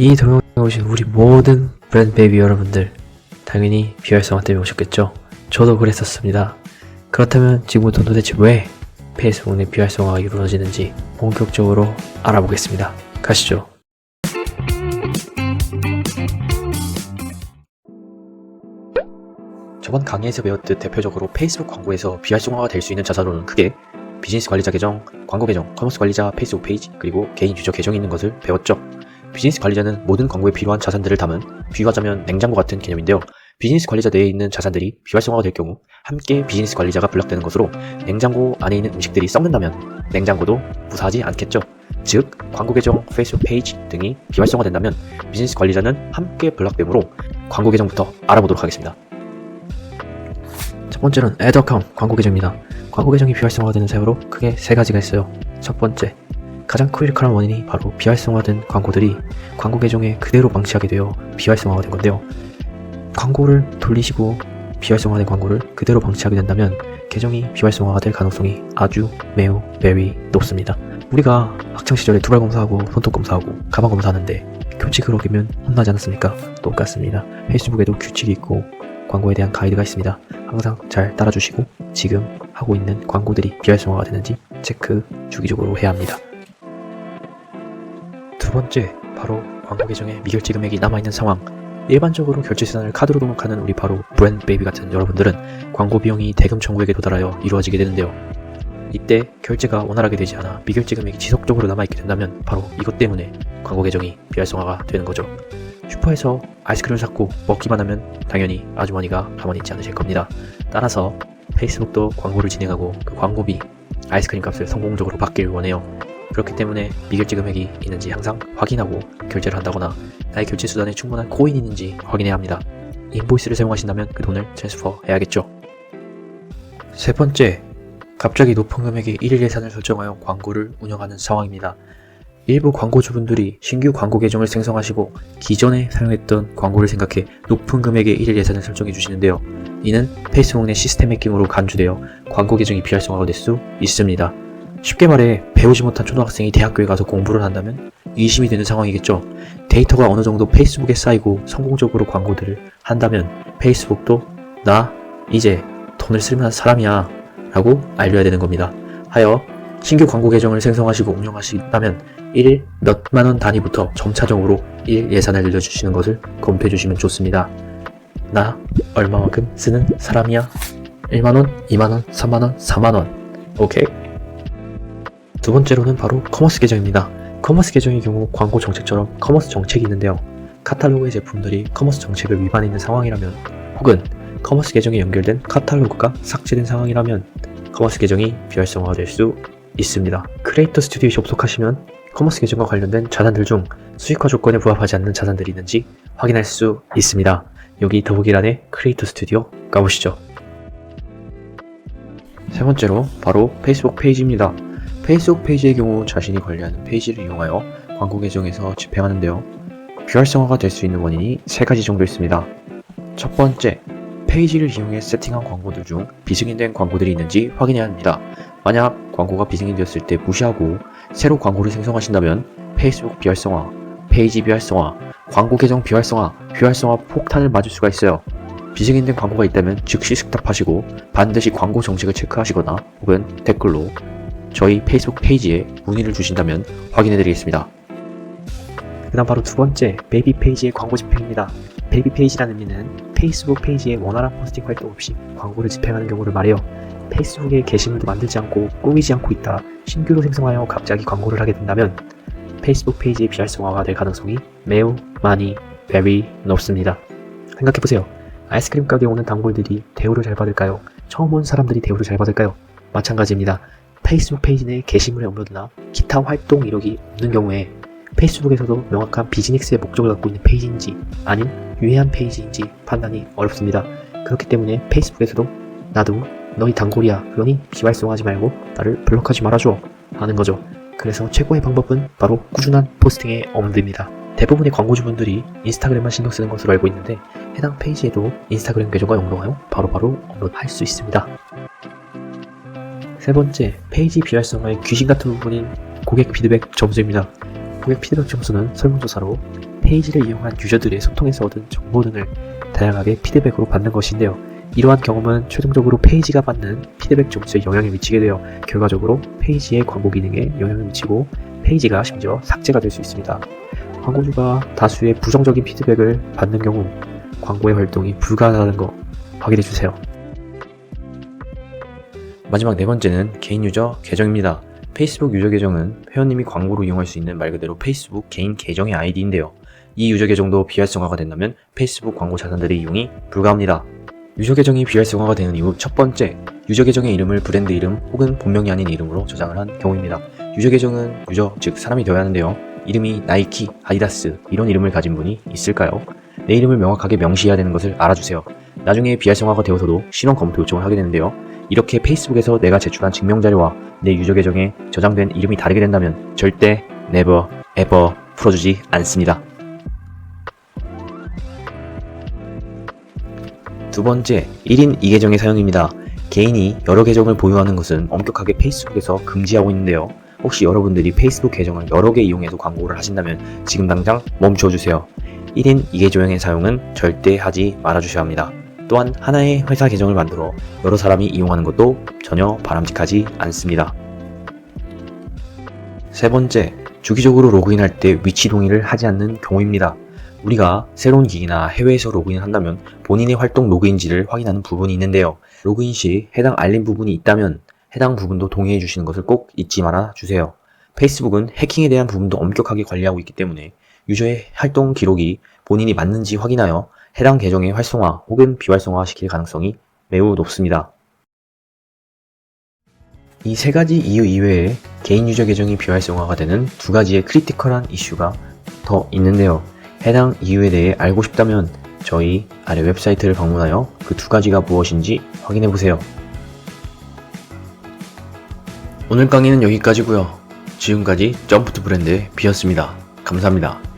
이 동영상에 오신 우리 모든 브랜드 베이비 여러분들, 당연히 비활성화 때문에 오셨겠죠? 저도 그랬었습니다. 그렇다면 지금부터 도대체 왜 페이스북 내 비활성화가 이루어지는지 본격적으로 알아보겠습니다. 가시죠. 저번 강의에서 배웠듯 대표적으로 페이스북 광고에서 비활성화가 될 수 있는 자산으로는 크게 비즈니스 관리자 계정, 광고 계정, 커머스 관리자 페이스북 페이지, 그리고 개인 유저 계정이 있는 것을 배웠죠. 비즈니스 관리자는 모든 광고에 필요한 자산들을 담은, 비유하자면 냉장고 같은 개념인데요. 비즈니스 관리자 내에 있는 자산들이 비활성화가 될 경우 함께 비즈니스 관리자가 분락되는 것으로, 냉장고 안에 있는 음식들이 썩는다면 냉장고도 무사하지 않겠죠. 즉, 광고 계정, 페이스북 페이지 등이 비활성화된다면 비즈니스 관리자는 함께 분락되므로 광고 계정부터 알아보도록 하겠습니다. 첫 번째는 애드 어카운트 광고 계정입니다. 광고 계정이 비활성화되는 사유로 크게 세 가지가 있어요. 첫 번째, 가장 크리티컬한 원인이 바로 비활성화된 광고들이 광고 계정에 그대로 방치하게 되어 비활성화가 된 건데요. 광고를 돌리시고 비활성화된 광고를 그대로 방치하게 된다면 계정이 비활성화가 될 가능성이 아주 매우 very 높습니다. 우리가 학창시절에 두발 검사하고 손톱 검사하고 가방 검사하는데 규칙을 어기면 혼나지 않았습니까? 똑같습니다. 페이스북에도 규칙이 있고 광고에 대한 가이드가 있습니다. 항상 잘 따라주시고 지금 하고 있는 광고들이 비활성화가 되는지 체크 주기적으로 해야 합니다. 두 번째, 바로 광고 계정에 미결제 금액이 남아있는 상황. 일반적으로 결제 수단을 카드로 등록하는 우리 바로 브랜드 베이비 같은 여러분들은 광고 비용이 대금 청구액에 도달하여 이루어지게 되는데요. 이때 결제가 원활하게 되지 않아 미결제 금액이 지속적으로 남아있게 된다면 바로 이것 때문에 광고 계정이 비활성화가 되는 거죠. 슈퍼에서 아이스크림을 샀고 먹기만 하면 당연히 아주머니가 가만히 있지 않으실 겁니다. 따라서 페이스북도 광고를 진행하고 그 광고비, 아이스크림 값을 성공적으로 받길 원해요. 그렇기 때문에 미결제 금액이 있는지 항상 확인하고 결제를 한다거나 나의 결제 수단에 충분한 코인이 있는지 확인해야 합니다. 인보이스를 사용하신다면 그 돈을 트랜스퍼 해야겠죠. 세 번째, 갑자기 높은 금액의 일일 예산을 설정하여 광고를 운영하는 상황입니다. 일부 광고주분들이 신규 광고 계정을 생성하시고 기존에 사용했던 광고를 생각해 높은 금액의 일일 예산을 설정해 주시는데요. 이는 페이스북 내 시스템 해킹으로 간주되어 광고 계정이 비활성화가 될 수 있습니다. 쉽게 말해 배우지 못한 초등학생이 대학교에 가서 공부를 한다면 의심이 되는 상황이겠죠. 데이터가 어느 정도 페이스북에 쌓이고 성공적으로 광고들을 한다면 페이스북도 나 이제 돈을 쓸만한 사람이야 라고 알려야 되는 겁니다. 하여 신규 광고 계정을 생성하시고 운영하시다면 1일 몇만원 단위부터 점차적으로 일 예산을 늘려주시는 것을 검토해 주시면 좋습니다. 나 얼마만큼 쓰는 사람이야? 1만원, 2만원, 3만원, 4만원. 오케이? 두 번째로는 바로 커머스 계정입니다. 커머스 계정의 경우 광고 정책처럼 커머스 정책이 있는데요. 카탈로그의 제품들이 커머스 정책을 위반해 있는 상황이라면, 혹은 커머스 계정에 연결된 카탈로그가 삭제된 상황이라면 커머스 계정이 비활성화될 수 있습니다. 크리에이터 스튜디오에 접속하시면 커머스 계정과 관련된 자산들 중 수익화 조건에 부합하지 않는 자산들이 있는지 확인할 수 있습니다. 여기 더보기란에 크리에이터 스튜디오 가보시죠. 세 번째로 바로 페이스북 페이지입니다. 페이스북 페이지의 경우 자신이 관리하는 페이지를 이용하여 광고 계정에서 집행하는데요. 비활성화가 될 수 있는 원인이 세 가지 정도 있습니다. 첫 번째, 페이지를 이용해 세팅한 광고들 중 비승인된 광고들이 있는지 확인해야 합니다. 만약 광고가 비승인되었을 때 무시하고 새로 광고를 생성하신다면 페이스북 비활성화, 페이지 비활성화, 광고 계정 비활성화, 비활성화 폭탄을 맞을 수가 있어요. 비승인된 광고가 있다면 즉시 스탑하시고 반드시 광고 정책을 체크하시거나 혹은 댓글로 저희 페이스북 페이지에 문의를 주신다면 확인해드리겠습니다. 그 다음 바로 두 번째, 베이비 페이지의 광고 집행입니다. 베이비 페이지라는 의미는 페이스북 페이지에 원활한 포스팅 활동 없이 광고를 집행하는 경우를 말해요. 페이스북에 게시물도 만들지 않고 꾸미지 않고 있다 신규로 생성하여 갑자기 광고를 하게 된다면 페이스북 페이지의 비활성화가 될 가능성이 매우 많이 very 높습니다. 생각해보세요. 아이스크림 가게에 오는 단골들이 대우를 잘 받을까요? 처음 온 사람들이 대우를 잘 받을까요? 마찬가지입니다. 페이스북 페이지 내 게시물의 업로드나 기타 활동 이력이 없는 경우에 페이스북에서도 명확한 비즈니스의 목적을 갖고 있는 페이지인지 아님 유해한 페이지인지 판단이 어렵습니다. 그렇기 때문에 페이스북에서도 나도 너희 단골이야, 그러니 비활성화하지 말고 나를 블록하지 말아줘 하는 거죠. 그래서 최고의 방법은 바로 꾸준한 포스팅의 업로드입니다. 대부분의 광고주분들이 인스타그램만 신경 쓰는 것으로 알고 있는데 해당 페이지에도 인스타그램 계정과 연동하여 바로바로 업로드할 수 있습니다. 세 번째, 페이지 비활성화의 귀신 같은 부분인 고객 피드백 점수입니다. 고객 피드백 점수는 설문조사로 페이지를 이용한 유저들의 소통에서 얻은 정보 등을 다양하게 피드백으로 받는 것인데요. 이러한 경험은 최종적으로 페이지가 받는 피드백 점수에 영향을 미치게 되어 결과적으로 페이지의 광고 기능에 영향을 미치고 페이지가 심지어 삭제가 될 수 있습니다. 광고주가 다수의 부정적인 피드백을 받는 경우 광고의 활동이 불가능하다는 거 확인해주세요. 마지막 네 번째는 개인 유저 계정입니다. 페이스북 유저 계정은 회원님이 광고로 이용할 수 있는 말 그대로 페이스북 개인 계정의 아이디인데요. 이 유저 계정도 비활성화가 된다면 페이스북 광고 자산들의 이용이 불가합니다. 유저 계정이 비활성화가 되는 이유 첫 번째, 유저 계정의 이름을 브랜드 이름 혹은 본명이 아닌 이름으로 저장을 한 경우입니다. 유저 계정은 유저, 즉 사람이 되어야 하는데요. 이름이 나이키, 아디다스 이런 이름을 가진 분이 있을까요? 내 이름을 명확하게 명시해야 되는 것을 알아주세요. 나중에 비활성화가 되어서도 신원 검토 요청을 하게 되는데요. 이렇게 페이스북에서 내가 제출한 증명자료와 내 유저 계정에 저장된 이름이 다르게 된다면 절대 never ever 풀어주지 않습니다. 두 번째, 1인 2계정의 사용입니다. 개인이 여러 계정을 보유하는 것은 엄격하게 페이스북에서 금지하고 있는데요. 혹시 여러분들이 페이스북 계정을 여러 개 이용해서 광고를 하신다면 지금 당장 멈춰주세요. 1인 2계정의 사용은 절대 하지 말아주셔야 합니다. 또한 하나의 회사 계정을 만들어 여러 사람이 이용하는 것도 전혀 바람직하지 않습니다. 세 번째, 주기적으로 로그인할 때 위치 동의를 하지 않는 경우입니다. 우리가 새로운 기기나 해외에서 로그인을 한다면 본인의 활동 로그인지를 확인하는 부분이 있는데요. 로그인 시 해당 알림 부분이 있다면 해당 부분도 동의해 주시는 것을 꼭 잊지 말아 주세요. 페이스북은 해킹에 대한 부분도 엄격하게 관리하고 있기 때문에 유저의 활동 기록이 본인이 맞는지 확인하여 해당 계정의 활성화 혹은 비활성화 시킬 가능성이 매우 높습니다. 이 세 가지 이유 이외에 개인 유저 계정이 비활성화가 되는 두 가지의 크리티컬한 이슈가 더 있는데요. 해당 이유에 대해 알고 싶다면 저희 아래 웹사이트를 방문하여 그 두 가지가 무엇인지 확인해보세요. 오늘 강의는 여기까지고요. 지금까지 점프트 브랜드의 비였습니다. 감사합니다.